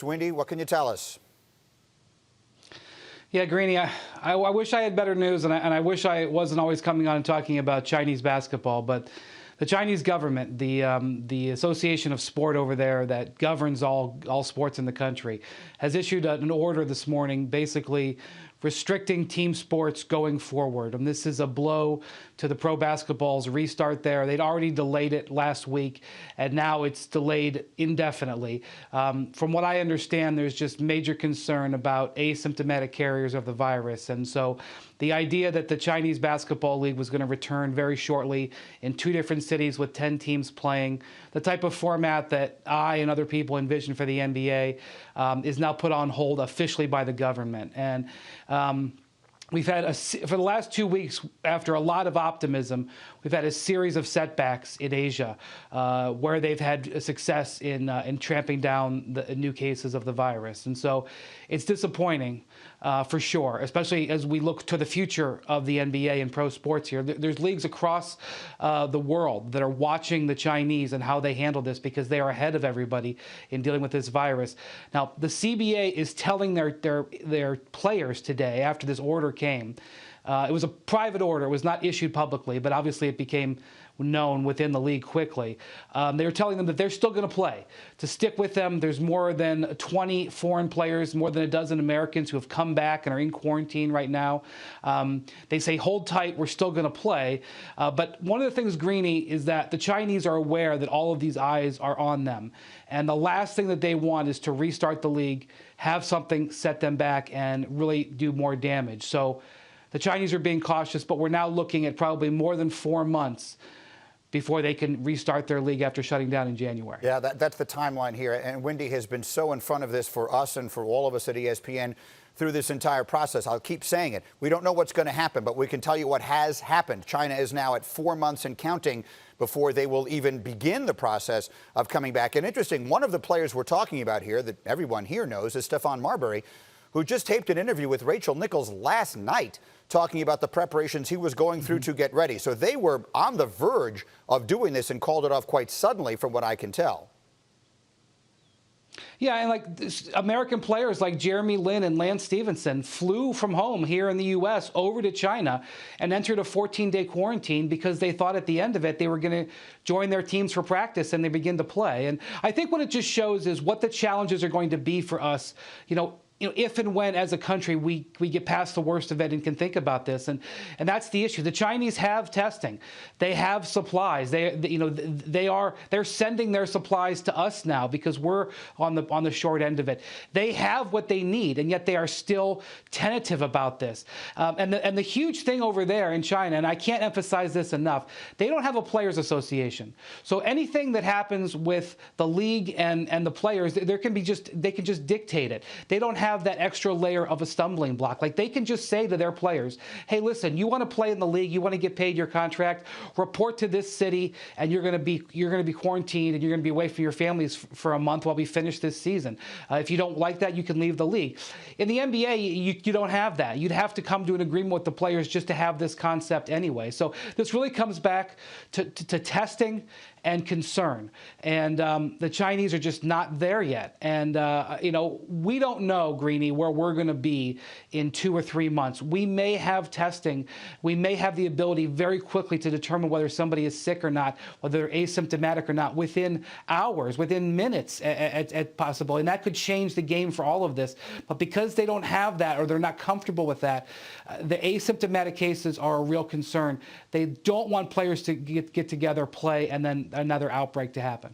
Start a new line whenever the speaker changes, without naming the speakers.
Windy, what can you tell us?
Yeah, Greeny, I wish I had better news, and I wish I wasn't always coming on and talking about Chinese basketball. But the Chinese government, the Association of Sport over there that governs all sports in the country, has issued an order this morning basically restricting team sports going forward. And this is a blow to the pro basketball's restart there. They'd already delayed it last week, and now it's delayed indefinitely. From what I understand, there's just major concern about asymptomatic carriers of the virus. And so the idea that the Chinese Basketball League was going to return very shortly in 2 different cities with 10 teams playing, the type of format that I and other people envision for the NBA, is now put on hold officially by the government. And we've had, for the last 2 weeks, after a lot of optimism, we've had a series of setbacks in Asia where they've had success in tramping down the new cases of the virus. And so it's disappointing for sure, especially as we look to the future of the NBA and pro sports here. There's leagues across the world that are watching the Chinese and how they handle this because they are ahead of everybody in dealing with this virus. Now, the CBA is telling their players today, after this order came, it was a private order. It was not issued publicly, but obviously it became known within the league quickly. They were telling them that they're still going to play, to stick with them. There's more than 20 foreign players, more than a dozen Americans who have come back and are in quarantine right now. They say, hold tight, we're still going to play. But one of the things, Greeny, is that the Chinese are aware that all of these eyes are on them. And the last thing that they want is to restart the league, have something set them back, and really do more damage. So the Chinese are being cautious, but we're now looking at probably more than 4 months before they can restart their league after shutting down in January.
Yeah, that's the timeline here. And Windy has been so in front of this for us and for all of us at ESPN through this entire process. I'll keep saying it. We don't know what's going to happen, but we can tell you what has happened. China is now at 4 months and counting before they will even begin the process of coming back. And interesting, one of the players we're talking about here that everyone here knows is Stephon Marbury, who just taped an interview with Rachel Nichols last night talking about the preparations he was going through to get ready. So they were on the verge of doing this and called it off quite suddenly, from what I can tell.
Yeah, and like American players like Jeremy Lin and Lance Stevenson flew from home here in the U.S. over to China and entered a 14-day quarantine because they thought at the end of it they were going to join their teams for practice and they begin to play. And I think what it just shows is what the challenges are going to be for us, if and when, as a country, we get past the worst of it and can think about this, and that's the issue. The Chinese have testing, they have supplies. They're sending their supplies to us now because we're on the short end of it. They have what they need, and yet they are still tentative about this. And the huge thing over there in China, and I can't emphasize this enough, they don't have a players' association. So anything that happens with the league and the players, they can just dictate it. They don't have that extra layer of a stumbling block. Like, they can just say to their players, hey, listen, you want to play in the league, you want to get paid your contract, report to this city, and you're going to be quarantined and you're going to be away from your families for a month while we finish this season. If you don't like that, you can leave the league. In the NBA, you don't have that. You'd have to come to an agreement with the players just to have this concept anyway. So this really comes back to testing and concern. And the Chinese are just not there yet. And, we don't know, Greeny, where we're going to be in 2 or 3 months. We may have testing. We may have the ability very quickly to determine whether somebody is sick or not, whether they're asymptomatic or not, within hours, within minutes at possible. And that could change the game for all of this. But because they don't have that, or they're not comfortable with that, the asymptomatic cases are a real concern. They don't want players to get together, play, and then another outbreak to happen.